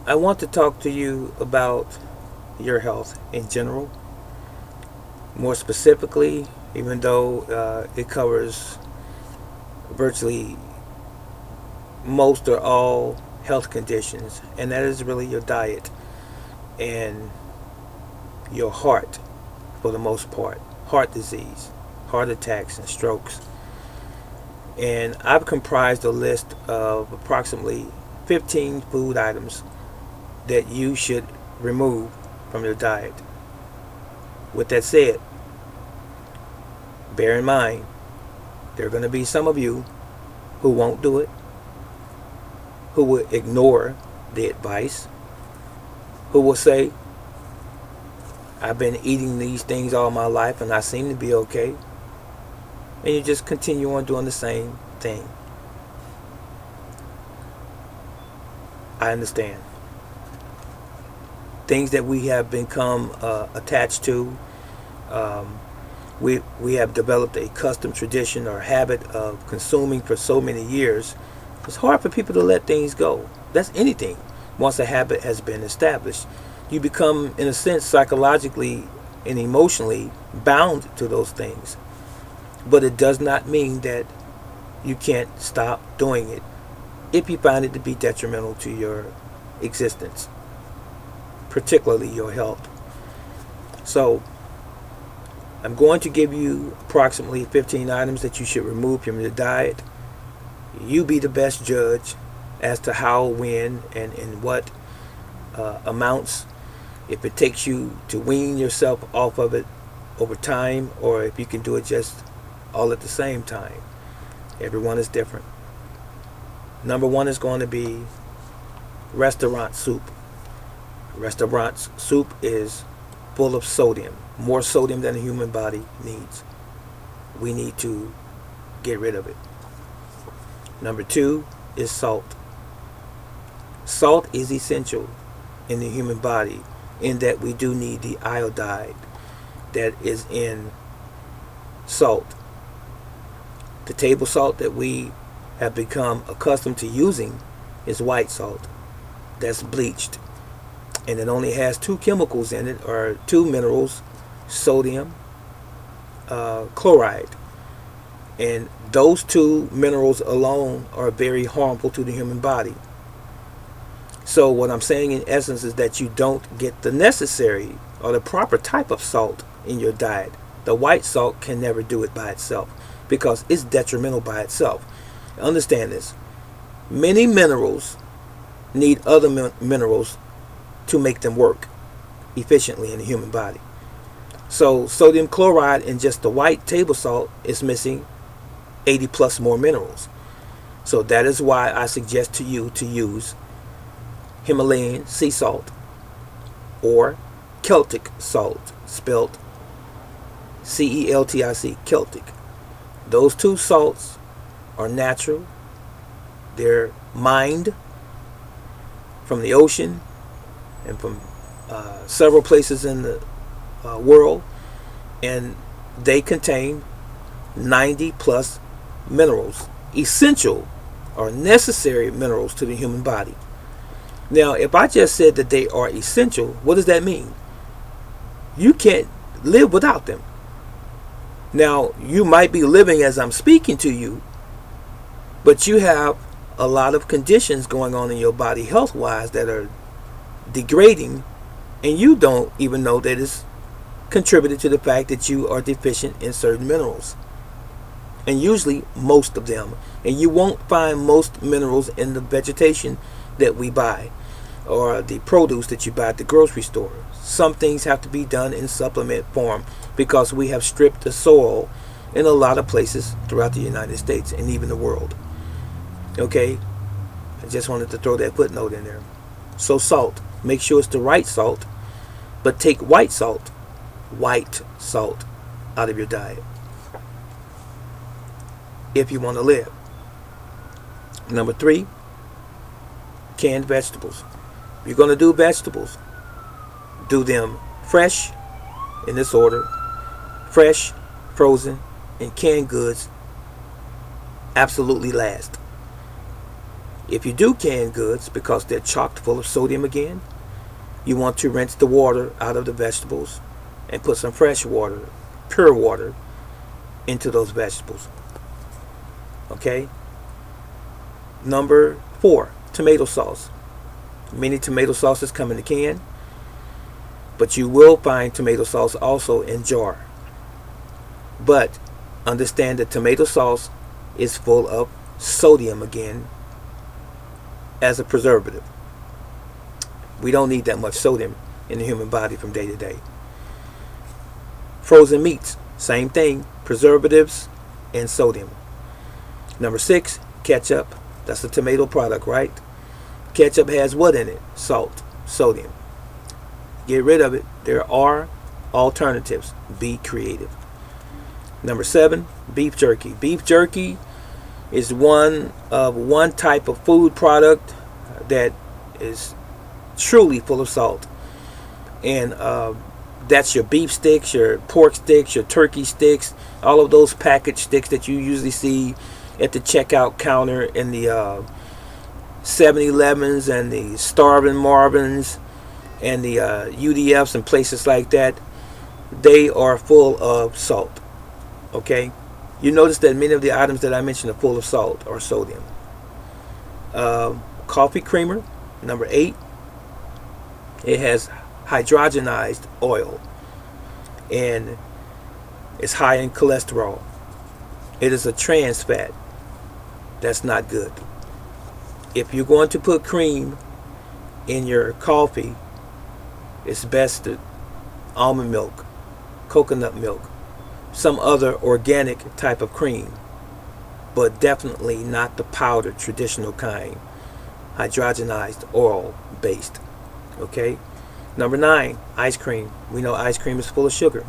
I want to talk to you about your health in general. More specifically, even though it covers virtually most or all health conditions, and that is really your diet and your heart for the most part. Heart disease, heart attacks, and strokes. And I've comprised a list of approximately 15 food items that you should remove from your diet. With that said, bear in mind, there are going to be some of you who won't do it, who will ignore the advice, who will say, I've been eating these things all my life and I seem to be okay. And you just continue on doing the same thing. I understand. Things that we have become attached to, we have developed a custom tradition or habit of consuming for so many years. It's hard for people to let things go. That's anything. Once a habit has been established, you become, in a sense, psychologically and emotionally bound to those things. But it does not mean that you can't stop doing it if you find it to be detrimental to your existence, particularly your health. So, I'm going to give you approximately 15 items that you should remove from your diet. You be the best judge as to how, when, and in what amounts. If it takes you to wean yourself off of it over time, or if you can do it just all at the same time. Everyone is different. Number one is going to be restaurant soup. Restaurant soup is full of sodium, more sodium than the human body needs. We need to get rid of it. Number two is salt. Salt is essential in the human body in that we do need the iodide that is in salt. The table salt that we have become accustomed to using is white salt. That's bleached. And it only has two chemicals in it, or two minerals, sodium, chloride. And those two minerals alone are very harmful to the human body. So what I'm saying in essence is that you don't get the necessary or the proper type of salt in your diet. The white salt can never do it by itself because it's detrimental by itself. Understand this. Many minerals need other minerals to make them work efficiently in the human body. So sodium chloride in just the white table salt is missing 80 plus more minerals. So that is why I suggest to you to use Himalayan sea salt or Celtic salt, spelled Celtic, Celtic. Those two salts are natural. They're mined from the ocean and from several places in the world, and they contain 90 plus minerals, essential or necessary minerals to the human body. Now, if I just said that they are essential, what does that mean? You can't live without them. Now, you might be living as I'm speaking to you, but you have a lot of conditions going on in your body health-wise that are degrading, and you don't even know that it's contributed to the fact that you are deficient in certain minerals. And usually most of them. And you won't find most minerals in the vegetation that we buy or the produce that you buy at the grocery store. Some things have to be done in supplement form because we have stripped the soil in a lot of places throughout the United States and even the world. Okay? I just wanted to throw that footnote in there. So salt, make sure it's the right salt, but take white salt out of your diet if you want to live. Number 3, canned vegetables. If you're going to do vegetables, do them fresh, in this order: fresh, frozen, and canned goods absolutely last. If you do canned goods, because they're chocked full of sodium again, you want to rinse the water out of the vegetables and put some fresh water, pure water, into those vegetables. Okay? Number 4, tomato sauce. Many tomato sauces come in a can, but you will find tomato sauce also in jar. But understand that tomato sauce is full of sodium again as a preservative. We don't need that much sodium in the human body from day to day. Frozen meats, same thing, preservatives and sodium. Number 6, ketchup. That's a tomato product, right? Ketchup has what in it? Salt, sodium. Get rid of it. There are alternatives. Be creative. Number 7, beef jerky. Beef jerky is one type of food product that is truly full of salt. And that's your beef sticks, your pork sticks, your turkey sticks, all of those packaged sticks that you usually see at the checkout counter in the 7-Elevens and the Starvin' Marvins and the UDFs and places like that. They are full of salt. Okay? You notice that many of the items that I mentioned are full of salt or sodium. Coffee creamer, number 8. It has hydrogenized oil and it's high in cholesterol. It is a trans fat. That's not good. If you're going to put cream in your coffee, it's best to almond milk, coconut milk, some other organic type of cream, but definitely not the powdered traditional kind, hydrogenized oil based. Okay? Number 9, ice cream. We know ice cream is full of sugar.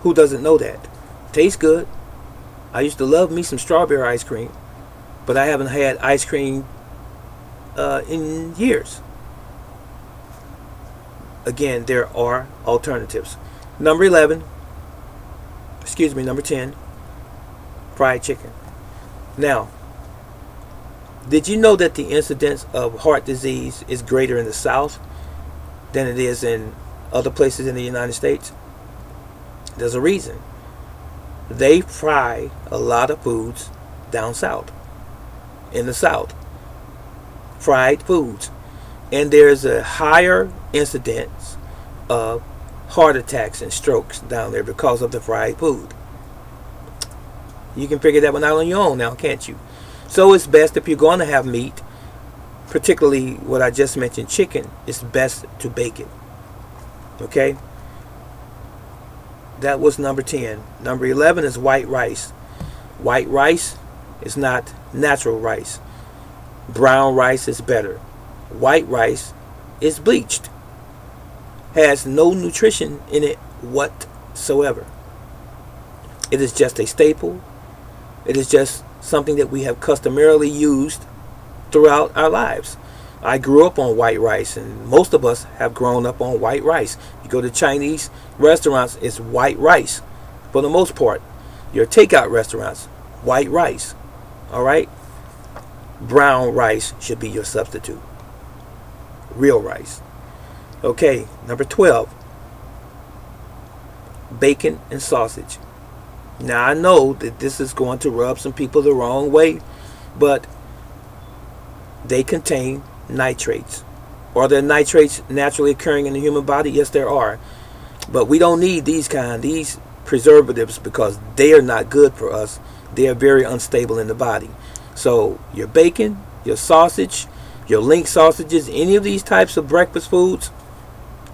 Who doesn't know that? Tastes good. I used to love me some strawberry ice cream, but I haven't had ice cream in years. Again, there are alternatives. Number 10, fried chicken. Now, did you know that the incidence of heart disease is greater in the South than it is in other places in the United States? There's a reason. They fry a lot of foods down south, in the South. Fried foods. And there's a higher incidence of heart attacks and strokes down there because of the fried food. You can figure that one out on your own now, can't you? So it's best, if you're going to have meat, particularly what I just mentioned, chicken, it's best to bake it. Okay? That was number 10. Number 11 is white rice. White rice is not natural rice. Brown rice is better. White rice is bleached. Has no nutrition in it whatsoever. It is just a staple. It is just something that we have customarily used throughout our lives. I grew up on white rice, and most of us have grown up on white rice. You go to Chinese restaurants, it's white rice for the most part. Your takeout restaurants, white rice. All right? Brown rice should be your substitute. Real rice. Okay, number 12. Bacon and sausage. Now I know that this is going to rub some people the wrong way, but they contain nitrates. Are there nitrates naturally occurring in the human body? Yes, there are. But we don't need these preservatives, because they are not good for us. They are very unstable in the body. So your bacon, your sausage, your link sausages, any of these types of breakfast foods,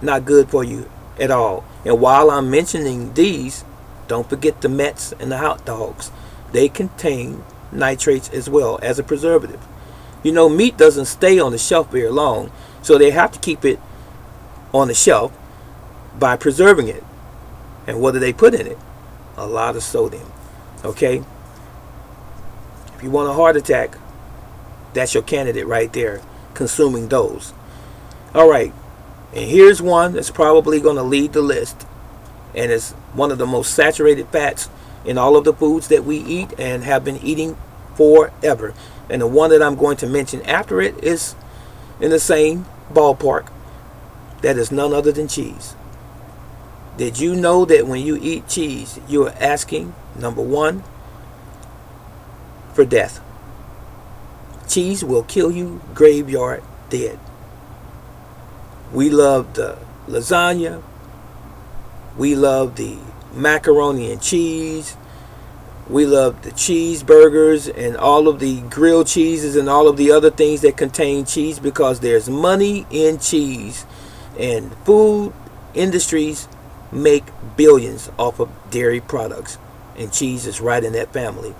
not good for you at all. And while I'm mentioning these, don't forget the Mets and the hot dogs. They contain nitrates as well as a preservative. You know, meat doesn't stay on the shelf very long, so they have to keep it on the shelf by preserving it. And what do they put in it? A lot of sodium. Okay? If you want a heart attack, that's your candidate right there, consuming those. All right. And here's one that's probably going to lead the list. And it's one of the most saturated fats in all of the foods that we eat and have been eating forever. And the one that I'm going to mention after it is in the same ballpark. That is none other than cheese. Did you know that when you eat cheese, you are asking, number one, for death? Cheese will kill you graveyard dead. We love the lasagna. We love the macaroni and cheese. We love the cheeseburgers and all of the grilled cheeses and all of the other things that contain cheese, because there's money in cheese. And food industries make billions off of dairy products. And cheese is right in that family.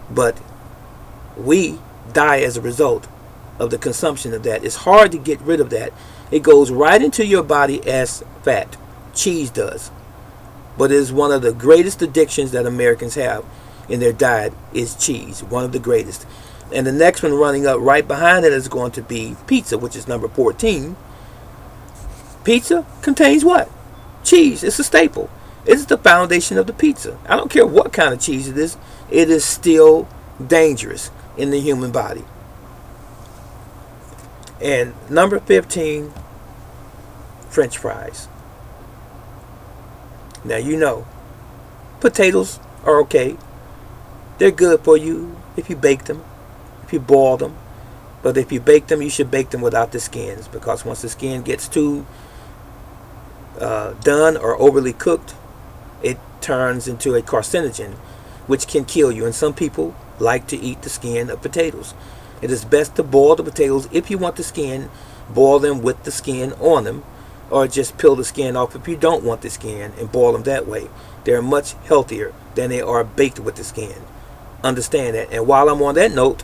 But we die as a result of the consumption of that. It's hard to get rid of that. It goes right into your body as fat. Cheese does. But it is one of the greatest addictions that Americans have in their diet is cheese. One of the greatest. And the next one running up right behind it is going to be pizza, which is number 14. Pizza contains what? Cheese. It's a staple. It's the foundation of the pizza. I don't care what kind of cheese it is still dangerous in the human body. And number 15, French fries. Now you know, potatoes are okay. They're good for you if you bake them, if you boil them. But if you bake them, you should bake them without the skins, because once the skin gets too done or overly cooked, it turns into a carcinogen, which can kill you. And some people like to eat the skin of potatoes. It is best to boil the potatoes. If you want the skin, boil them with the skin on them, or just peel the skin off if you don't want the skin and boil them that way. They're much healthier than they are baked with the skin. Understand that. And while I'm on that note,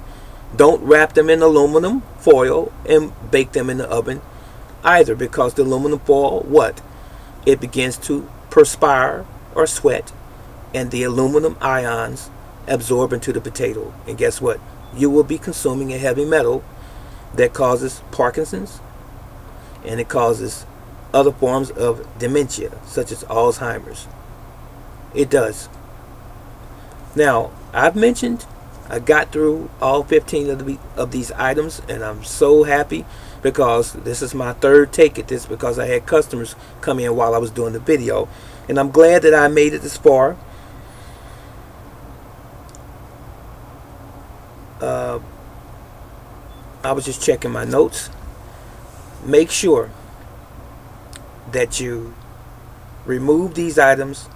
don't wrap them in aluminum foil and bake them in the oven either, because the aluminum foil, what? It begins to perspire or sweat, and the aluminum ions absorb into the potato. And guess what? You will be consuming a heavy metal that causes Parkinson's, and it causes other forms of dementia, such as Alzheimer's. It does. Now, I've mentioned I got through all 15 of these items, and I'm so happy, because this is my third take at this, because I had customers come in while I was doing the video, and I'm glad that I made it this far. I was just checking my notes. Make sure that you remove these items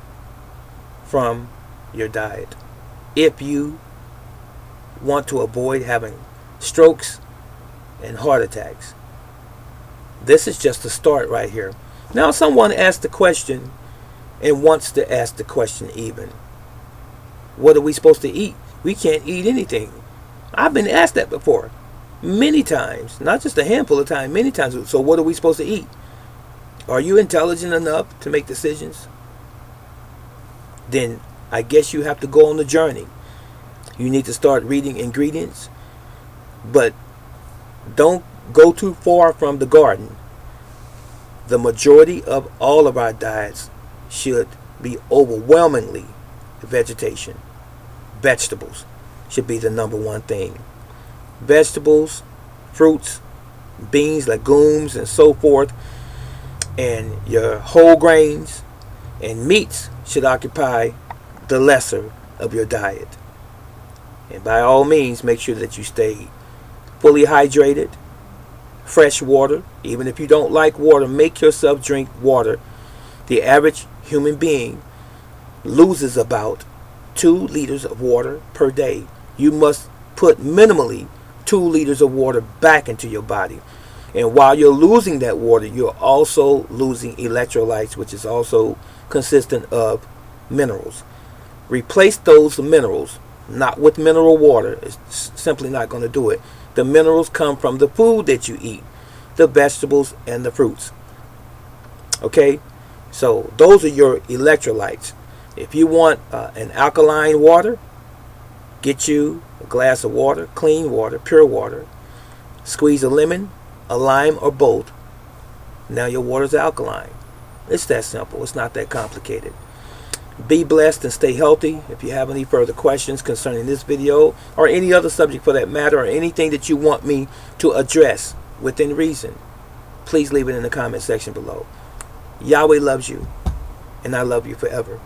from your diet if you want to avoid having strokes and heart attacks. This is just a start right here. Now, someone asked the question and wants to ask the question even. What are we supposed to eat? We can't eat anything. I've been asked that before. Many times. Not just a handful of times, many times. So what are we supposed to eat? Are you intelligent enough to make decisions? Then I guess you have to go on the journey. You need to start reading ingredients. But don't go too far from the garden. The majority of all of our diets should be overwhelmingly vegetation. Vegetables should be the number one thing. Vegetables, fruits, beans, legumes, and so forth, and your whole grains and meats should occupy the lesser of your diet. And by all means, make sure that you stay fully hydrated. Fresh water. Even if you don't like water, make yourself drink water. The average human being loses about 2 liters of water per day. You must put minimally 2 liters of water back into your body. And while you're losing that water, you're also losing electrolytes, which is also consistent of minerals. Replace those minerals, not with mineral water. It's simply not going to do it. The minerals come from the food that you eat, the vegetables and the fruits. Okay? So those are your electrolytes. If you want an alkaline water, get you a glass of water, clean water, pure water. Squeeze a lemon, a lime, or both. Now your water's alkaline. It's that simple. It's not that complicated. Be blessed and stay healthy. If you have any further questions concerning this video or any other subject for that matter, or anything that you want me to address within reason, please leave it in the comment section below. Yahweh loves you, and I love you forever.